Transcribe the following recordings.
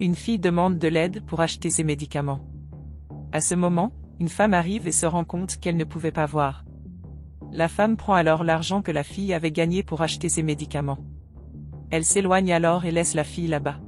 Une fille demande de l'aide pour acheter ses médicaments. À ce moment, une femme arrive et se rend compte qu'elle ne pouvait pas voir. La femme prend alors l'argent que la fille avait gagné pour acheter ses médicaments. Elle s'éloigne alors et laisse la fille là-bas.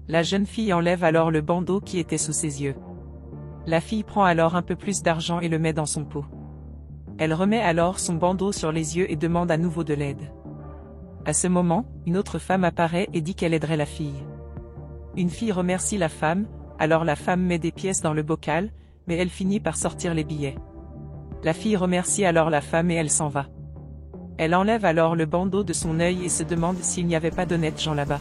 La jeune fille enlève alors le bandeau qui était sous ses yeux. La fille prend alors un peu plus d'argent et le met dans son pot. Elle remet alors son bandeau sur les yeux et demande à nouveau de l'aide. À ce moment, une autre femme apparaît et dit qu'elle aiderait la fille. Une fille remercie la femme, alors la femme met des pièces dans le bocal, mais elle finit par sortir les billets. La fille remercie alors la femme et elle s'en va. Elle enlève alors le bandeau de son œil et se demande s'il n'y avait pas d'honnêtes gens là-bas.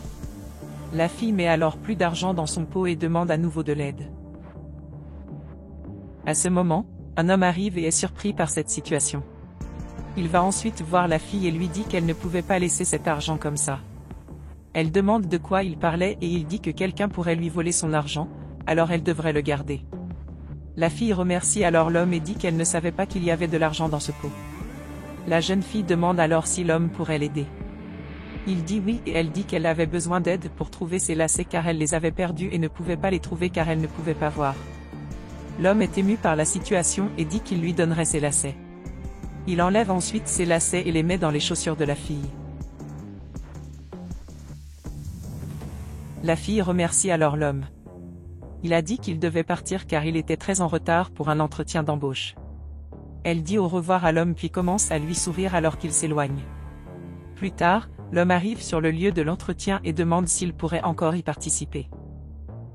La fille met alors plus d'argent dans son pot et demande à nouveau de l'aide. À ce moment, un homme arrive et est surpris par cette situation. Il va ensuite voir la fille et lui dit qu'elle ne pouvait pas laisser cet argent comme ça. Elle demande de quoi il parlait et il dit que quelqu'un pourrait lui voler son argent, alors elle devrait le garder. La fille remercie alors l'homme et dit qu'elle ne savait pas qu'il y avait de l'argent dans ce pot. La jeune fille demande alors si l'homme pourrait l'aider. Il dit oui et elle dit qu'elle avait besoin d'aide pour trouver ses lacets car elle les avait perdus et ne pouvait pas les trouver car elle ne pouvait pas voir. L'homme est ému par la situation et dit qu'il lui donnerait ses lacets. Il enlève ensuite ses lacets et les met dans les chaussures de la fille. La fille remercie alors l'homme. Il a dit qu'il devait partir car il était très en retard pour un entretien d'embauche. Elle dit au revoir à l'homme puis commence à lui sourire alors qu'il s'éloigne. Plus tard, l'homme arrive sur le lieu de l'entretien et demande s'il pourrait encore y participer.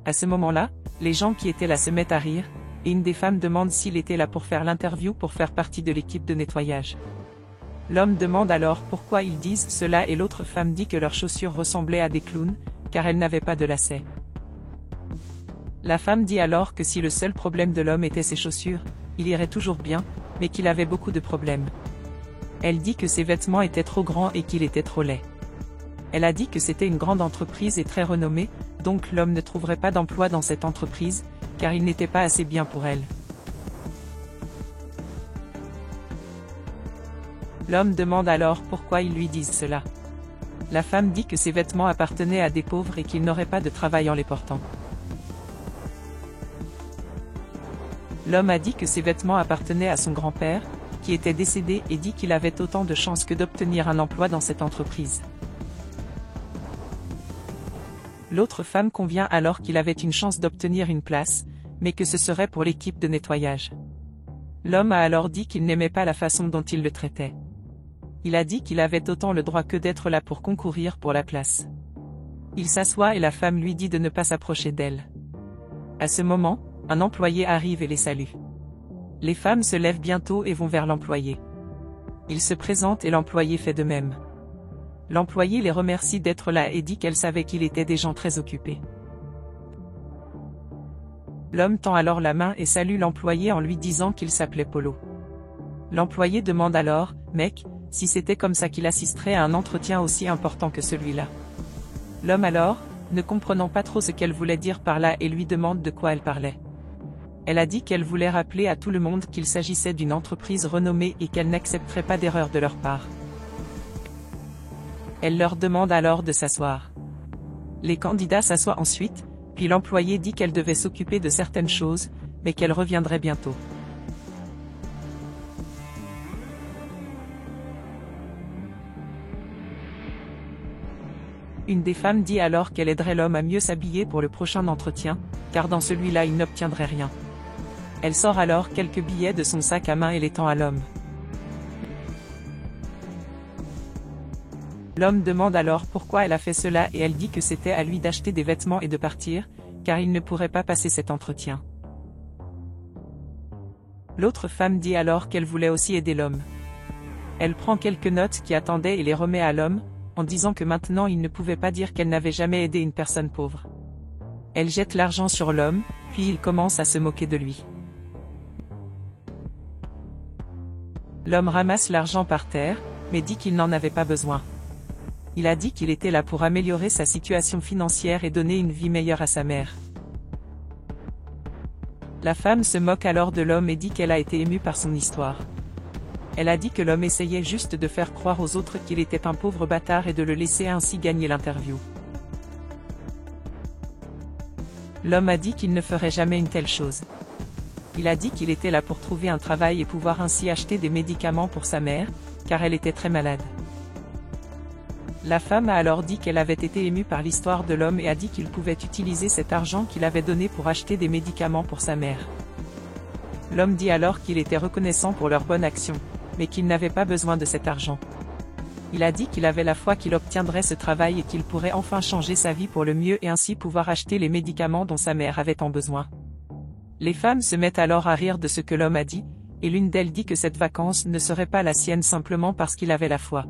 À ce moment-là, les gens qui étaient là se mettent à rire, et une des femmes demande s'il était là pour faire l'interview pour faire partie de l'équipe de nettoyage. L'homme demande alors pourquoi ils disent cela et l'autre femme dit que leurs chaussures ressemblaient à des clowns, car elles n'avaient pas de lacets. La femme dit alors que si le seul problème de l'homme était ses chaussures, il irait toujours bien, mais qu'il avait beaucoup de problèmes. Elle dit que ses vêtements étaient trop grands et qu'il était trop laid. Elle a dit que c'était une grande entreprise et très renommée, donc l'homme ne trouverait pas d'emploi dans cette entreprise, car il n'était pas assez bien pour elle. L'homme demande alors pourquoi ils lui disent cela. La femme dit que ses vêtements appartenaient à des pauvres et qu'il n'aurait pas de travail en les portant. L'homme a dit que ses vêtements appartenaient à son grand-père, qui était décédé et dit qu'il avait autant de chances que d'obtenir un emploi dans cette entreprise. L'autre femme convient alors qu'il avait une chance d'obtenir une place, mais que ce serait pour l'équipe de nettoyage. L'homme a alors dit qu'il n'aimait pas la façon dont il le traitait. Il a dit qu'il avait autant le droit que d'être là pour concourir pour la place. Il s'assoit et la femme lui dit de ne pas s'approcher d'elle. À ce moment, un employé arrive et les salue. Les femmes se lèvent bientôt et vont vers l'employé. Il se présente et l'employé fait de même. L'employé les remercie d'être là et dit qu'elle savait qu'il était des gens très occupés. L'homme tend alors la main et salue l'employé en lui disant qu'il s'appelait Polo. L'employé demande alors, mec, si c'était comme ça qu'il assisterait à un entretien aussi important que celui-là. L'homme alors, ne comprenant pas trop ce qu'elle voulait dire par là et lui demande de quoi elle parlait. Elle a dit qu'elle voulait rappeler à tout le monde qu'il s'agissait d'une entreprise renommée et qu'elle n'accepterait pas d'erreur de leur part. Elle leur demande alors de s'asseoir. Les candidats s'assoient ensuite, puis l'employé dit qu'elle devait s'occuper de certaines choses, mais qu'elle reviendrait bientôt. Une des femmes dit alors qu'elle aiderait l'homme à mieux s'habiller pour le prochain entretien, car dans celui-là il n'obtiendrait rien. Elle sort alors quelques billets de son sac à main et les tend à l'homme. L'homme demande alors pourquoi elle a fait cela et elle dit que c'était à lui d'acheter des vêtements et de partir, car il ne pourrait pas passer cet entretien. L'autre femme dit alors qu'elle voulait aussi aider l'homme. Elle prend quelques notes qui attendaient et les remet à l'homme, en disant que maintenant il ne pouvait pas dire qu'elle n'avait jamais aidé une personne pauvre. Elle jette l'argent sur l'homme, puis il commence à se moquer de lui. L'homme ramasse l'argent par terre, mais dit qu'il n'en avait pas besoin. Il a dit qu'il était là pour améliorer sa situation financière et donner une vie meilleure à sa mère. La femme se moque alors de l'homme et dit qu'elle a été émue par son histoire. Elle a dit que l'homme essayait juste de faire croire aux autres qu'il était un pauvre bâtard et de le laisser ainsi gagner l'interview. L'homme a dit qu'il ne ferait jamais une telle chose. Il a dit qu'il était là pour trouver un travail et pouvoir ainsi acheter des médicaments pour sa mère, car elle était très malade. La femme a alors dit qu'elle avait été émue par l'histoire de l'homme et a dit qu'il pouvait utiliser cet argent qu'il avait donné pour acheter des médicaments pour sa mère. L'homme dit alors qu'il était reconnaissant pour leur bonne action, mais qu'il n'avait pas besoin de cet argent. Il a dit qu'il avait la foi qu'il obtiendrait ce travail et qu'il pourrait enfin changer sa vie pour le mieux et ainsi pouvoir acheter les médicaments dont sa mère avait tant besoin. Les femmes se mettent alors à rire de ce que l'homme a dit, et l'une d'elles dit que cette vacance ne serait pas la sienne simplement parce qu'il avait la foi.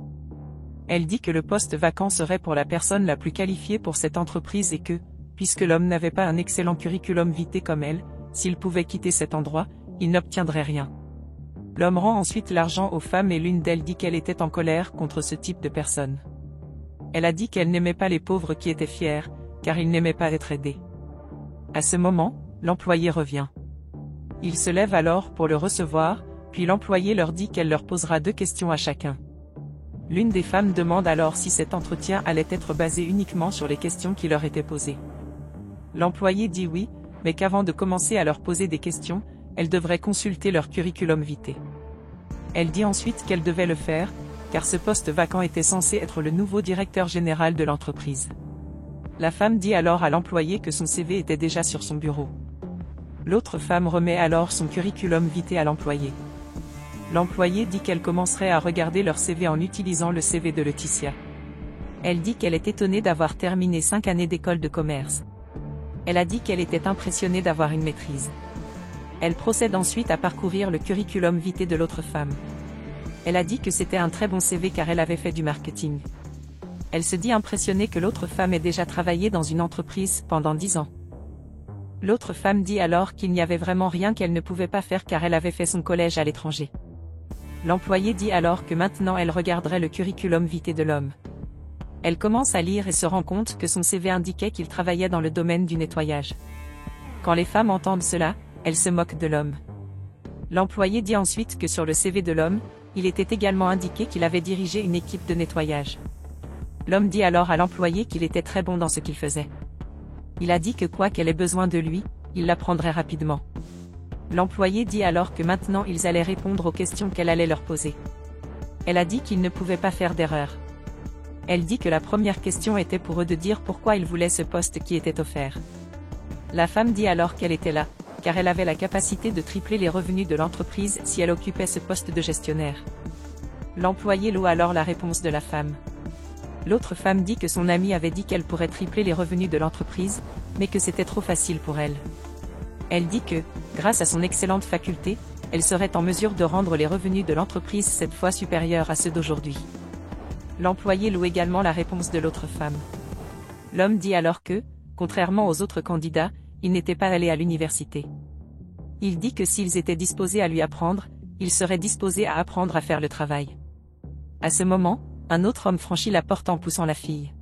Elle dit que le poste vacant serait pour la personne la plus qualifiée pour cette entreprise et que, puisque l'homme n'avait pas un excellent curriculum vitae comme elle, s'il pouvait quitter cet endroit, il n'obtiendrait rien. L'homme rend ensuite l'argent aux femmes et l'une d'elles dit qu'elle était en colère contre ce type de personne. Elle a dit qu'elle n'aimait pas les pauvres qui étaient fiers, car ils n'aimaient pas être aidés. À ce moment, l'employé revient. Il se lève alors pour le recevoir, puis l'employé leur dit qu'elle leur posera 2 questions à chacun. L'une des femmes demande alors si cet entretien allait être basé uniquement sur les questions qui leur étaient posées. L'employé dit oui, mais qu'avant de commencer à leur poser des questions, elle devrait consulter leur curriculum vitae. Elle dit ensuite qu'elle devait le faire, car ce poste vacant était censé être le nouveau directeur général de l'entreprise. La femme dit alors à l'employé que son CV était déjà sur son bureau. L'autre femme remet alors son curriculum vitae à l'employé. L'employé dit qu'elle commencerait à regarder leur CV en utilisant le CV de Laetitia. Elle dit qu'elle est étonnée d'avoir terminé 5 années d'école de commerce. Elle a dit qu'elle était impressionnée d'avoir une maîtrise. Elle procède ensuite à parcourir le curriculum vitae de l'autre femme. Elle a dit que c'était un très bon CV car elle avait fait du marketing. Elle se dit impressionnée que l'autre femme ait déjà travaillé dans une entreprise pendant 10 ans. L'autre femme dit alors qu'il n'y avait vraiment rien qu'elle ne pouvait pas faire car elle avait fait son collège à l'étranger. L'employé dit alors que maintenant elle regarderait le curriculum vitae de l'homme. Elle commence à lire et se rend compte que son CV indiquait qu'il travaillait dans le domaine du nettoyage. Quand les femmes entendent cela, elles se moquent de l'homme. L'employé dit ensuite que sur le CV de l'homme, il était également indiqué qu'il avait dirigé une équipe de nettoyage. L'homme dit alors à l'employé qu'il était très bon dans ce qu'il faisait. Il a dit que quoi qu'elle ait besoin de lui, il l'apprendrait rapidement. L'employé dit alors que maintenant ils allaient répondre aux questions qu'elle allait leur poser. Elle a dit qu'ils ne pouvaient pas faire d'erreur. Elle dit que la première question était pour eux de dire pourquoi ils voulaient ce poste qui était offert. La femme dit alors qu'elle était là, car elle avait la capacité de tripler les revenus de l'entreprise si elle occupait ce poste de gestionnaire. L'employé loue alors la réponse de la femme. L'autre femme dit que son amie avait dit qu'elle pourrait tripler les revenus de l'entreprise, mais que c'était trop facile pour elle. Elle dit que, grâce à son excellente faculté, elle serait en mesure de rendre les revenus de l'entreprise 7 fois supérieurs à ceux d'aujourd'hui. L'employé loue également la réponse de l'autre femme. L'homme dit alors que, contrairement aux autres candidats, il n'était pas allé à l'université. Il dit que s'ils étaient disposés à lui apprendre, ils seraient disposés à apprendre à faire le travail. À ce moment, un autre homme franchit la porte en poussant la fille.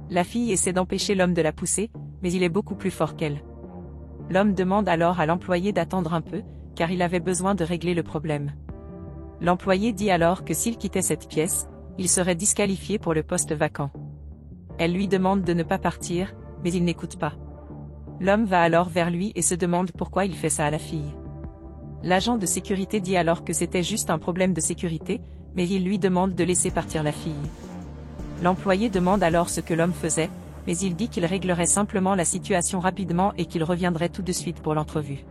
La fille essaie d'empêcher l'homme de la pousser, mais il est beaucoup plus fort qu'elle. L'homme demande alors à l'employé d'attendre un peu, car il avait besoin de régler le problème. L'employé dit alors que s'il quittait cette pièce, il serait disqualifié pour le poste vacant. Elle lui demande de ne pas partir, mais il n'écoute pas. L'homme va alors vers lui et se demande pourquoi il fait ça à la fille. L'agent de sécurité dit alors que c'était juste un problème de sécurité, mais il lui demande de laisser partir la fille. L'employé demande alors ce que l'homme faisait, mais il dit qu'il réglerait simplement la situation rapidement et qu'il reviendrait tout de suite pour l'entrevue.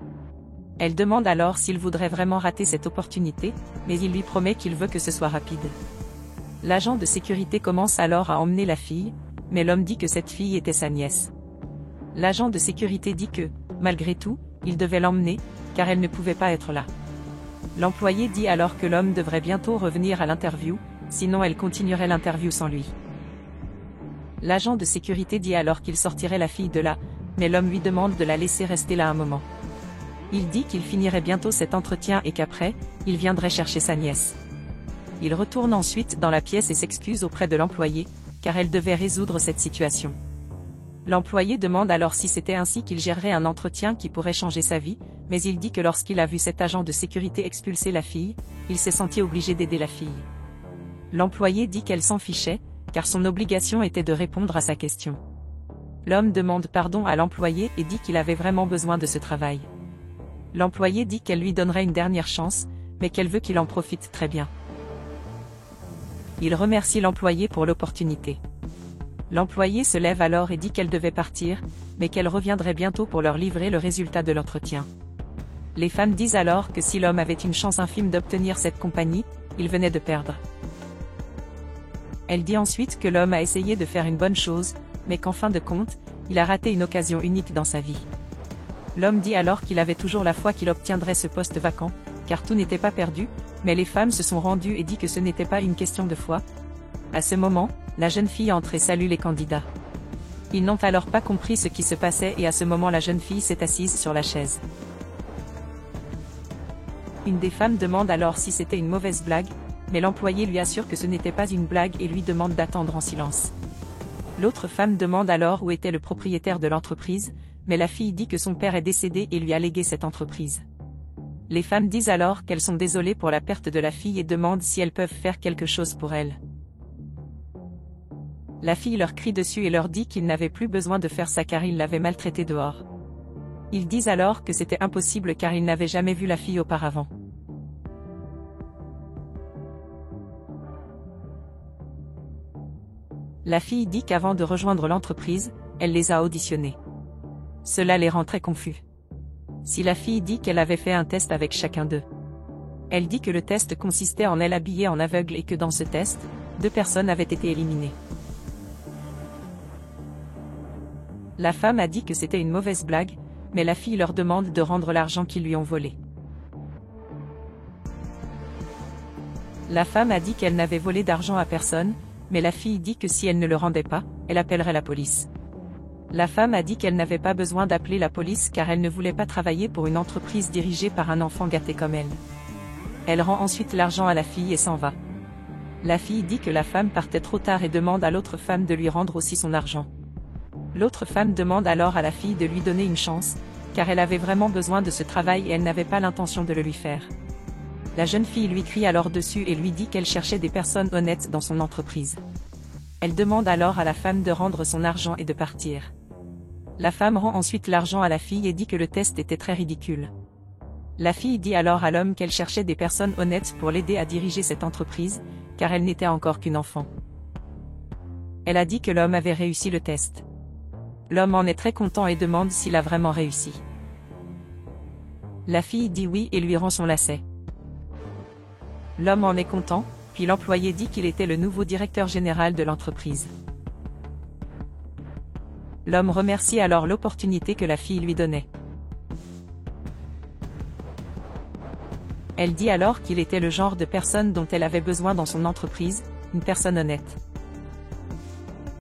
Elle demande alors s'il voudrait vraiment rater cette opportunité, mais il lui promet qu'il veut que ce soit rapide. L'agent de sécurité commence alors à emmener la fille, mais l'homme dit que cette fille était sa nièce. L'agent de sécurité dit que, malgré tout, il devait l'emmener, car elle ne pouvait pas être là. L'employé dit alors que l'homme devrait bientôt revenir à l'interview, sinon elle continuerait l'interview sans lui. L'agent de sécurité dit alors qu'il sortirait la fille de là, mais l'homme lui demande de la laisser rester là un moment. Il dit qu'il finirait bientôt cet entretien et qu'après, il viendrait chercher sa nièce. Il retourne ensuite dans la pièce et s'excuse auprès de l'employé, car elle devait résoudre cette situation. L'employé demande alors si c'était ainsi qu'il gérerait un entretien qui pourrait changer sa vie, mais il dit que lorsqu'il a vu cet agent de sécurité expulser la fille, il s'est senti obligé d'aider la fille. L'employé dit qu'elle s'en fichait, car son obligation était de répondre à sa question. L'homme demande pardon à l'employé et dit qu'il avait vraiment besoin de ce travail. L'employé dit qu'elle lui donnerait une dernière chance, mais qu'elle veut qu'il en profite très bien. Il remercie l'employé pour l'opportunité. L'employé se lève alors et dit qu'elle devait partir, mais qu'elle reviendrait bientôt pour leur livrer le résultat de l'entretien. Les femmes disent alors que si l'homme avait une chance infime d'obtenir cette compagnie, il venait de perdre. Elle dit ensuite que l'homme a essayé de faire une bonne chose, mais qu'en fin de compte, il a raté une occasion unique dans sa vie. L'homme dit alors qu'il avait toujours la foi qu'il obtiendrait ce poste vacant, car tout n'était pas perdu, mais les femmes se sont rendues et dit que ce n'était pas une question de foi. À ce moment, la jeune fille entre et salue les candidats. Ils n'ont alors pas compris ce qui se passait et à ce moment la jeune fille s'est assise sur la chaise. Une des femmes demande alors si c'était une mauvaise blague, mais l'employé lui assure que ce n'était pas une blague et lui demande d'attendre en silence. L'autre femme demande alors où était le propriétaire de l'entreprise, mais la fille dit que son père est décédé et lui a légué cette entreprise. Les femmes disent alors qu'elles sont désolées pour la perte de la fille et demandent si elles peuvent faire quelque chose pour elle. La fille leur crie dessus et leur dit qu'ils n'avaient plus besoin de faire ça car ils l'avaient maltraitée dehors. Ils disent alors que c'était impossible car ils n'avaient jamais vu la fille auparavant. La fille dit qu'avant de rejoindre l'entreprise, elle les a auditionnés. Cela les rend très confus. Si la fille dit qu'elle avait fait un test avec chacun d'eux. Elle dit que le test consistait en elle habillée en aveugle et que dans ce test, 2 personnes avaient été éliminées. La femme a dit que c'était une mauvaise blague, mais la fille leur demande de rendre l'argent qu'ils lui ont volé. La femme a dit qu'elle n'avait volé d'argent à personne, mais la fille dit que si elle ne le rendait pas, elle appellerait la police. La femme a dit qu'elle n'avait pas besoin d'appeler la police car elle ne voulait pas travailler pour une entreprise dirigée par un enfant gâté comme elle. Elle rend ensuite l'argent à la fille et s'en va. La fille dit que la femme partait trop tard et demande à l'autre femme de lui rendre aussi son argent. L'autre femme demande alors à la fille de lui donner une chance, car elle avait vraiment besoin de ce travail et elle n'avait pas l'intention de le lui faire. La jeune fille lui crie alors dessus et lui dit qu'elle cherchait des personnes honnêtes dans son entreprise. Elle demande alors à la femme de rendre son argent et de partir. La femme rend ensuite l'argent à la fille et dit que le test était très ridicule. La fille dit alors à l'homme qu'elle cherchait des personnes honnêtes pour l'aider à diriger cette entreprise, car elle n'était encore qu'une enfant. Elle a dit que l'homme avait réussi le test. L'homme en est très content et demande s'il a vraiment réussi. La fille dit oui et lui rend son lacet. L'homme en est content, puis l'employé dit qu'il était le nouveau directeur général de l'entreprise. L'homme remercie alors l'opportunité que la fille lui donnait. Elle dit alors qu'il était le genre de personne dont elle avait besoin dans son entreprise, une personne honnête.